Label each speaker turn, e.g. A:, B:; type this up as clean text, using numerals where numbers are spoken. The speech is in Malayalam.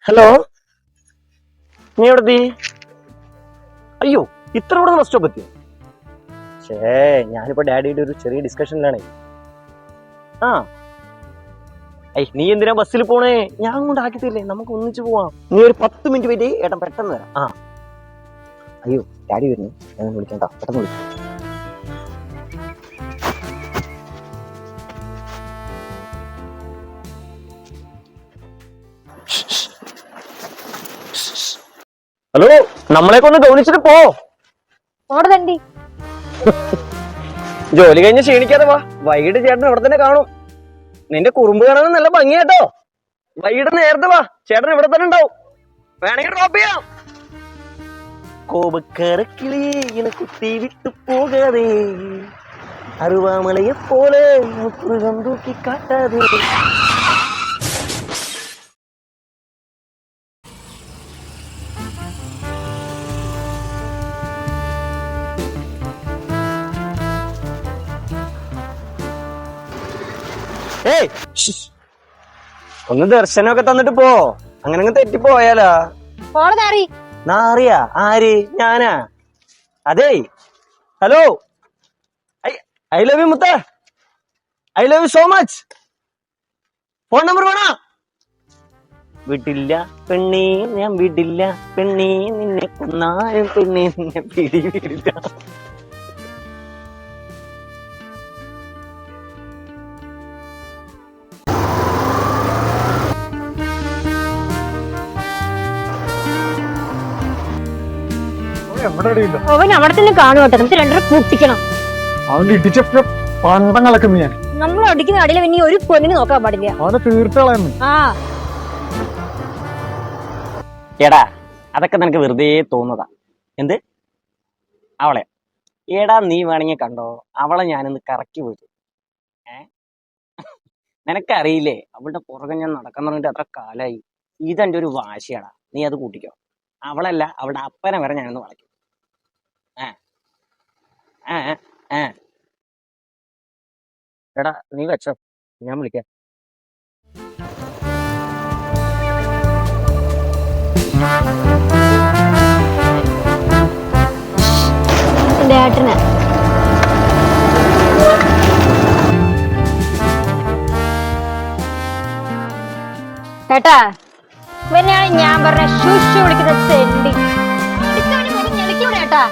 A: ഹലോ, നീ എവിടെത്തി? അയ്യോ, ഇത്ര ഇവിടെ ബസ് സ്റ്റോപ്പ് എത്തിയോ? ഞാനിപ്പോ ഡാഡിയുടെ ഒരു ചെറിയ ഡിസ്കഷനിലാണ്. ആ നീ എന്തിനാ ബസ്സിൽ പോണേ? ഞാൻ കൊണ്ട് ആക്കിത്തില്ലേ, നമുക്ക് ഒന്നിച്ചു പോവാം. നീ ഒരു 10 മിനിറ്റ് വെയിറ്റ് ചെയ്യ്, ഏട്ടൻ പെട്ടെന്ന് വരാം. അയ്യോ, ഡാഡി വരുന്നു, ഞാൻ വിളിക്കണ്ട, പെട്ടെന്ന് വിളിക്കാം. ഹലോ, നമ്മളെയൊക്കെ ഒന്ന് ഗൗനിച്ചിട്ട് പോ. ജോലി കഴിഞ്ഞ് ക്ഷീണിക്കാതെ വാ, വൈകിട്ട് ചേട്ടൻ ഇവിടെ തന്നെ കാണും. നിന്റെ കുറുമ്പ് കാണാൻ നല്ല ഭംഗിയാട്ടോ. വൈകിട്ട് നേരത്തെ വാ, ചേട്ടൻ ഇവിടെ തന്നെ ഉണ്ടാവും, വേണമെങ്കിൽ ഡ്രോപ്പ് ചെയ്യാം. കോപക്കാരക്കിളിയെ ഇങ്ങനെ കുത്തി വിട്ടു പോകാതെ, അറുവാമലയെ പോലെ മുത്തുകം തൂക്കി കാട്ടാതെ. ഒന്ന് ദർശനമൊക്കെ തന്നിട്ട് പോ, അങ്ങനെ തെറ്റിപ്പോയാലാ. നാറിയാ? ആര്? ഞാനാ? അതേ, ഹലോ, ഐ ലവ് യു മുത്ത, I love you so much. Phone number വേണോ? വിടില്ല പെണ്ണേ, ഞാൻ വിടില്ല പെണ്ണേ, നിന്നെ കൊന്നാലും പെണ്ണേ നിന്നെ പിടിവിടില്ല.
B: അവൻ അവിടെ തന്നെ കാണുവട്ടെ, നമുക്ക് രണ്ടര പൊട്ടിക്കണം.
C: അവന്റെ ഇടിച്ച പണ്ടങ്ങളൊക്കെ ഞാൻ
B: നമ്മൾ അടിക്കുന്ന അടിയിലെ പിന്നെ ഒരു പൊന്നിന് നോക്കാൻ പാടില്ല.
C: അവനെ തീർച്ചയായും.
A: എടാ, അതൊക്കെ നിനക്ക് വെറുതെ തോന്നുന്നതാ. എന്ത് അവളെ? എടാ, നീ വേണമെങ്കിൽ കണ്ടോ, അവളെ ഞാനിന്ന് കറക്കി പോയിട്ട്. നിനക്കറിയില്ലേ, അവളുടെ പുറകെ ഞാൻ നടക്കാൻ പറഞ്ഞിട്ട് അത്ര കാലായി. ഇതെന്റെ ഒരു വാശിയാടാ, നീ അത് കൂട്ടിക്കോ. അവളല്ല, അവളുടെ അപ്പനെ വരെ ഞാനൊന്ന് വളയ്ക്കും. എടാ, നീ വെച്ചോ, ഞാൻ വിളിക്കാം.
B: എന്റെ ഏട്ടന് ഏട്ടാ, പിന്നെയാണ് ഞാൻ പറഞ്ഞ ശുശു വിളിക്കുന്ന സെണ്ടി. ഞെളിക്കൂടെ ഏട്ടാ?